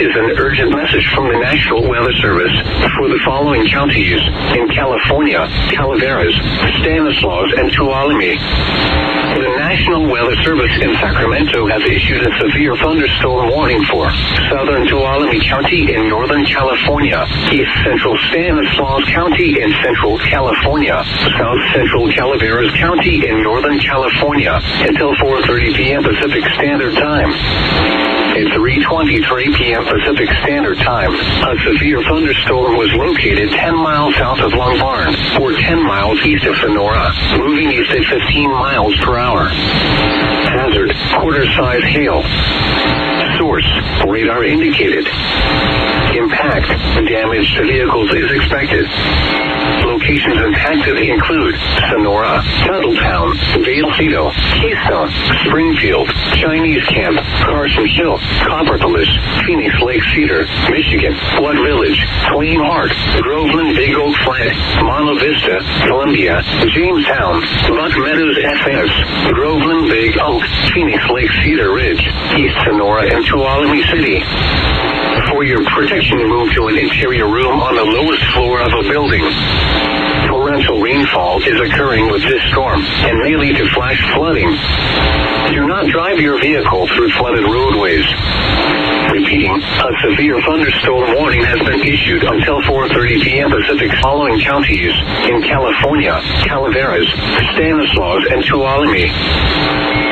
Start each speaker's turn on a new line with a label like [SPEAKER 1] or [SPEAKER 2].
[SPEAKER 1] is an urgent message from the National Weather Service for the following counties in California: Calaveras, Stanislaus, and Tuolumne. The National Weather Service in Sacramento has issued a severe thunderstorm warning for southern Tuolumne County in northern California, east central Stanislaus County in central California, south central Calaveras County in northern California until 4:30 p.m. Pacific Standard Time. At 3:23 p.m. Pacific Standard Time, a severe thunderstorm was located 10 miles south of Long Barn, or 10 miles east of Sonora, moving east at 15 miles per hour. Hazard: quarter-size hail. Source: radar indicated. Impact: damage to vehicles is expected. Locations impacted include Sonora, Tuttletown, Vallecito, Keystone, Springfield, Chinese Camp, Carson Hill, Copperpolis, Phoenix Lake Cedar, Michigan, Flood Village, Twain Hart, Groveland, Big Oak Flat, Monte Vista, Columbia, Jamestown, Buck Meadows FS, Groveland, Big Oak, Phoenix Lake Cedar Ridge, East Sonora, and Tuolumne City. For your protection, move to an interior room on the lowest floor of a building. Torrential rainfall is occurring with this storm and may lead to flash flooding. Do not drive your vehicle through flooded roadways. Repeating, a severe thunderstorm warning has been issued until 4:30 p.m. Pacific following counties in California, Calaveras, Stanislaus, and Tuolumne.